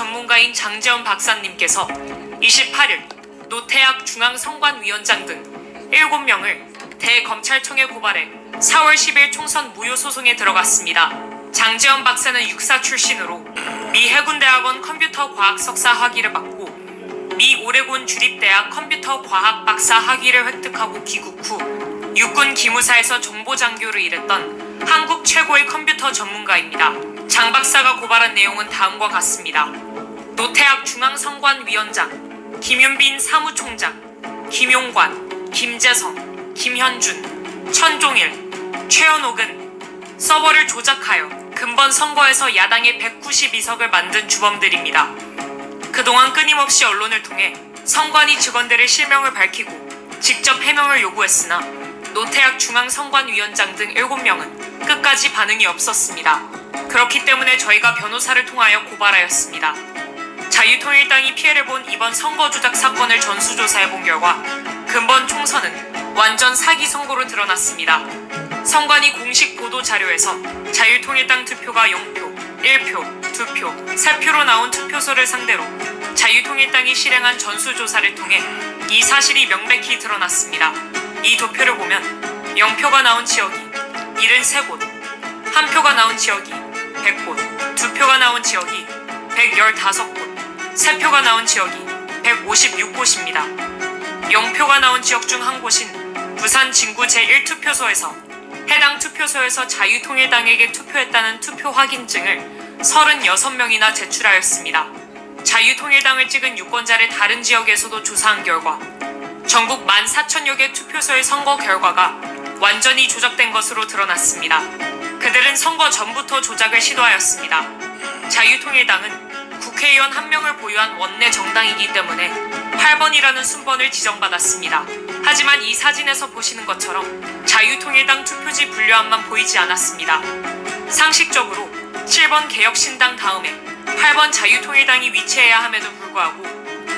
전문가인 장재원 박사님께서 28일 노태학 중앙선관위원장 등 7명을 대검찰청에 고발해 4월 10일 총선 무효 소송에 들어갔습니다. 장재원 박사는 육사 출신으로 미 해군대학원 컴퓨터과학 석사 학위를 받고 미 오레곤 주립대학 컴퓨터과학 박사 학위를 획득하고 귀국 후 육군 기무사에서 정보장교를 일했던 한국 최고의 컴퓨터 전문가입니다. 장 박사가 고발한 내용은 다음과 같습니다. 노태학 중앙선관위원장, 김윤빈 사무총장, 김용관, 김재성, 김현준, 천종일, 최현옥은 서버를 조작하여 근본 선거에서 야당의 192석을 만든 주범들입니다. 그동안 끊임없이 언론을 통해 선관위 직원들의 실명을 밝히고 직접 해명을 요구했으나 노태학 중앙선관위원장 등 7명은 끝까지 반응이 없었습니다. 그렇기 때문에 저희가 변호사를 통하여 고발하였습니다. 자유통일당이 피해를 본 이번 선거 조작 사건을 전수조사해본 결과 근본 총선은 완전 사기 선거로 드러났습니다. 선관위 공식 보도 자료에서 자유통일당 투표가 0표, 1표, 2표, 3표로 나온 투표소를 상대로 자유통일당이 실행한 전수조사를 통해 이 사실이 명백히 드러났습니다. 이 도표를 보면 0표가 나온 지역이 73곳, 1표가 나온 지역이 100곳, 2표가 나온 지역이 115곳, 3표가 나온 지역이 156곳입니다. 0표가 나온 지역 중 한 곳인 부산 진구 제1투표소에서 해당 투표소에서 자유통일당에게 투표했다는 투표 확인증을 36명이나 제출하였습니다. 자유통일당을 찍은 유권자를 다른 지역에서도 조사한 결과 전국 14,000여 개 투표소의 선거 결과가 완전히 조작된 것으로 드러났습니다. 그들은 선거 전부터 조작을 시도하였습니다. 자유통일당은 국회의원 1명을 보유한 원내 정당이기 때문에 8번이라는 순번을 지정받았습니다. 하지만 이 사진에서 보시는 것처럼 자유통일당 투표지 분류함만 보이지 않았습니다. 상식적으로 7번 개혁신당 다음에 8번 자유통일당이 위치해야 함에도 불구하고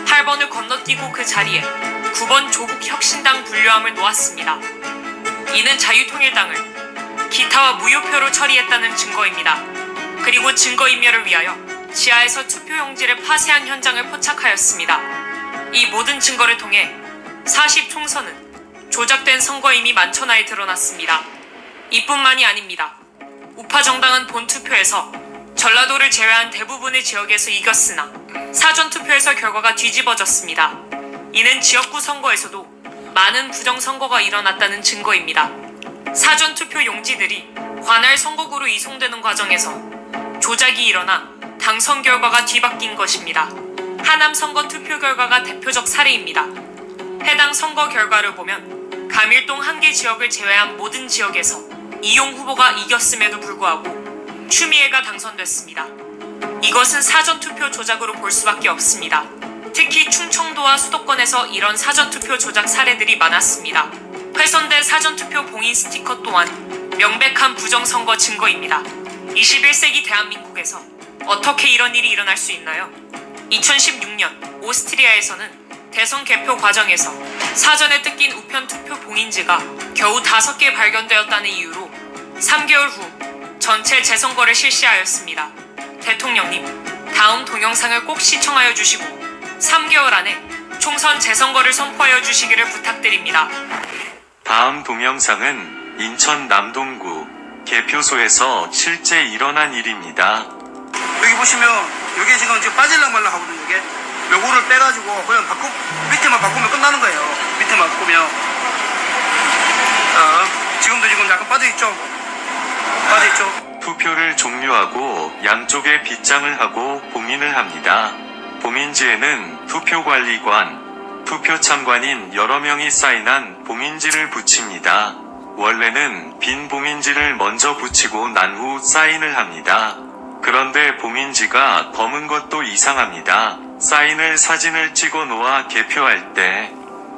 8번을 건너뛰고 그 자리에 9번 조국혁신당 분류함을 놓았습니다. 이는 자유통일당을 기타와 무효표로 처리했다는 증거입니다. 그리고 증거인멸을 위하여 지하에서 투표용지를 파쇄한 현장을 포착하였습니다. 이 모든 증거를 통해 40총선은 조작된 선거임이 만천하에 드러났습니다. 이뿐만이 아닙니다. 우파 정당은 본투표에서 전라도를 제외한 대부분의 지역에서 이겼으나 사전투표에서 결과가 뒤집어졌습니다. 이는 지역구 선거에서도 많은 부정선거가 일어났다는 증거입니다. 사전투표 용지들이 관할 선거구로 이송되는 과정에서 조작이 일어나 당선 결과가 뒤바뀐 것입니다. 하남 선거 투표 결과가 대표적 사례입니다. 해당 선거 결과를 보면 감일동 한 개 지역을 제외한 모든 지역에서 이용 후보가 이겼음에도 불구하고 추미애가 당선됐습니다. 이것은 사전투표 조작으로 볼 수밖에 없습니다. 특히 충청도와 수도권에서 이런 사전투표 조작 사례들이 많았습니다. 훼손된 사전투표 봉인 스티커 또한 명백한 부정선거 증거입니다. 21세기 대한민국에서 어떻게 이런 일이 일어날 수 있나요? 2016년 오스트리아에서는 대선 개표 과정에서 사전에 뜯긴 우편 투표 봉인지가 겨우 5개 발견되었다는 이유로 3개월 후 전체 재선거를 실시하였습니다. 대통령님, 다음 동영상을 꼭 시청하여 주시고 3개월 안에 총선 재선거를 선포하여 주시기를 부탁드립니다. 다음 동영상은 인천 남동구 개표소에서 실제 일어난 일입니다. 여기 보시면 이게 지금 빠질랑 말랑 하거든요. 이게 요거를 빼가지고 그냥 밑에만 바꾸면 끝나는 거예요. 밑에만 바꾸면 지금도 지금 약간 빠져있죠? 빠져있죠? 투표를 종료하고 양쪽에 빗장을 하고 봉인을 합니다. 봉인지에는 투표관리관, 투표참관인 여러 명이 사인한 봉인지를 붙입니다. 원래는 빈 봉인지를 먼저 붙이고 난 후 사인을 합니다. 그런데 봉인지가 검은 것도 이상합니다. 사인을 사진을 찍어 놓아 개표할 때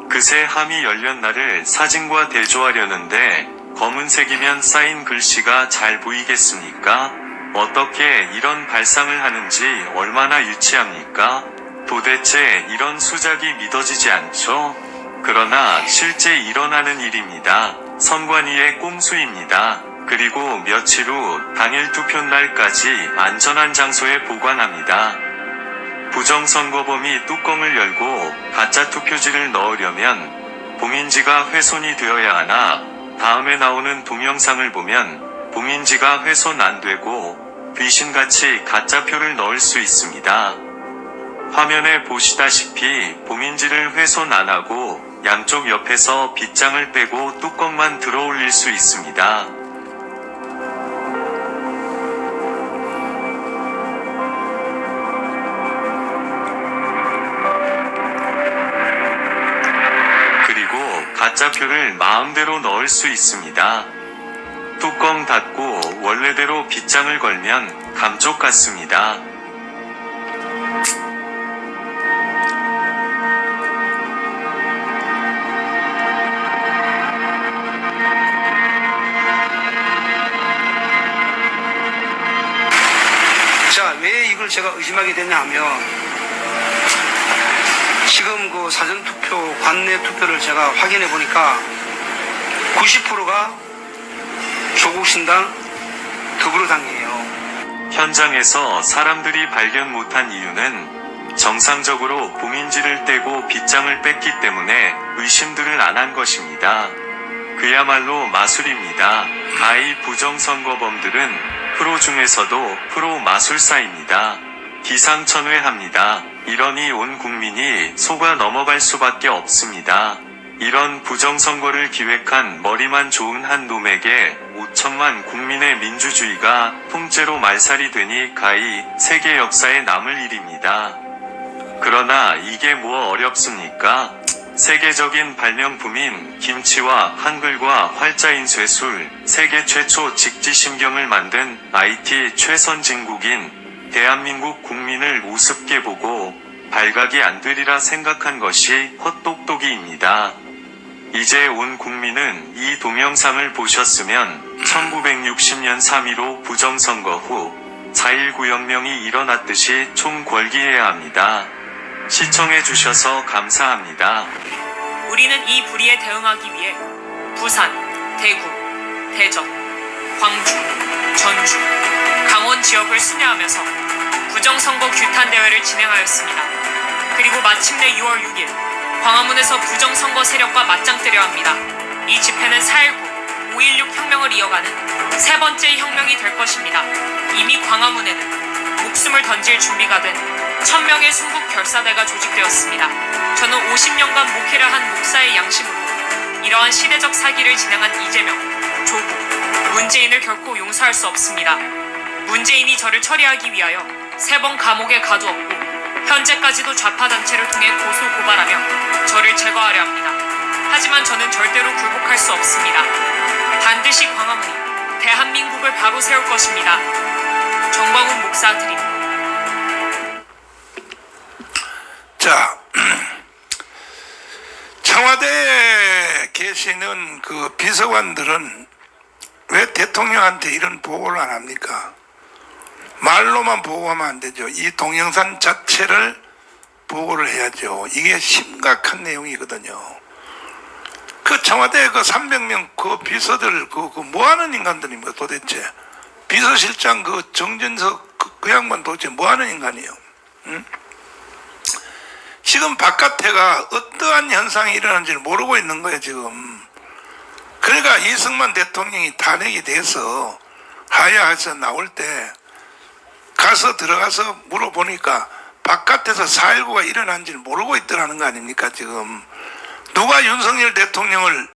그새 함이 열린 날을 사진과 대조하려는데 검은색이면 사인 글씨가 잘 보이겠습니까? 어떻게 이런 발상을 하는지 얼마나 유치합니까? 도대체 이런 수작이 믿어지지 않죠? 그러나 실제 일어나는 일입니다. 선관위의 꼼수입니다. 그리고 며칠 후 당일 투표날까지 안전한 장소에 보관합니다. 부정선거범이 뚜껑을 열고 가짜 투표지를 넣으려면 봉인지가 훼손이 되어야 하나 다음에 나오는 동영상을 보면 봉인지가 훼손 안 되고 귀신같이 가짜표를 넣을 수 있습니다. 화면에 보시다시피 봉인지를 훼손 안 하고 양쪽 옆에서 빗장을 빼고 뚜껑만 들어 올릴 수 있습니다. 그리고 가짜표를 마음대로 넣을 수 있습니다. 뚜껑 닫고 원래대로 빗장을 걸면 감쪽 같습니다. 자, 왜 이걸 제가 의심하게 됐냐 하면 지금 그 사전투표, 관내 투표를 제가 확인해 보니까 90%가 조국신당, 더불어당이에요. 현장에서 사람들이 발견 못한 이유는 정상적으로 봉인지를 떼고 빗장을 뺐기 때문에 의심들을 안 한 것입니다. 그야말로 마술입니다. 가히 부정선거범들은 프로 중에서도 프로 마술사입니다. 기상천외합니다. 이러니 온 국민이 속아 넘어갈 수밖에 없습니다. 이런 부정선거를 기획한 머리만 좋은 한 놈에게 5천만 국민의 민주주의가 통째로 말살이 되니 가히 세계 역사에 남을 일입니다. 그러나 이게 뭐 어렵습니까? 세계적인 발명품인 김치와 한글과 활자인 쇠술, 세계 최초 직지심경을 만든 IT 최선진국인 대한민국 국민을 우습게 보고 발각이 안 되리라 생각한 것이 헛똑똑이입니다. 이제 온 국민은 이 동영상을 보셨으면 1960년 3.15 부정선거 후 4.19 혁명이 일어났듯이 총궐기해야 합니다. 시청해주셔서 감사합니다. 우리는 이 불의에 대응하기 위해 부산, 대구, 대전, 광주, 전주, 강원 지역을 순회하면서 부정선거 규탄 대회를 진행하였습니다. 그리고 마침내 6월 6일 광화문에서 부정선거 세력과 맞짱뜨려 합니다. 이 집회는 4.19, 5.16 혁명을 이어가는 세 번째 혁명이 될 것입니다. 이미 광화문에는 목숨을 던질 준비가 된 1000명의 순국 결사대가 조직되었습니다. 저는 50년간 목회를 한 목사의 양심으로 이러한 시대적 사기를 진행한 이재명, 조국, 문재인을 결코 용서할 수 없습니다. 문재인이 저를 처리하기 위하여 3번 감옥에 가두었고 현재까지도 좌파단체를 통해 고소 고발하며 저를 제거하려 합니다. 하지만 저는 절대로 굴복할 수 없습니다. 반드시 광화문이 대한민국을 바로 세울 것입니다. 정광훈 목사 드립니다. 자, 청와대에 계시는 그 비서관들은 왜 대통령한테 이런 보고를 안 합니까? 말로만 보고하면 안 되죠. 이 동영상 자체를 보고를 해야죠. 이게 심각한 내용이거든요. 그 청와대 그 300명 그 비서들 그 뭐 하는 인간들입니까 도대체? 비서실장 그 정진석 그 양반 도대체 뭐 하는 인간이에요? 응? 지금 바깥에가 어떠한 현상이 일어나는지를 모르고 있는 거예요, 지금. 그러니까 이승만 대통령이 탄핵이 돼서 하야해서 나올 때 가서 들어가서 물어보니까 바깥에서 4.19가 일어난지를 모르고 있더라는 거 아닙니까, 지금. 누가 윤석열 대통령을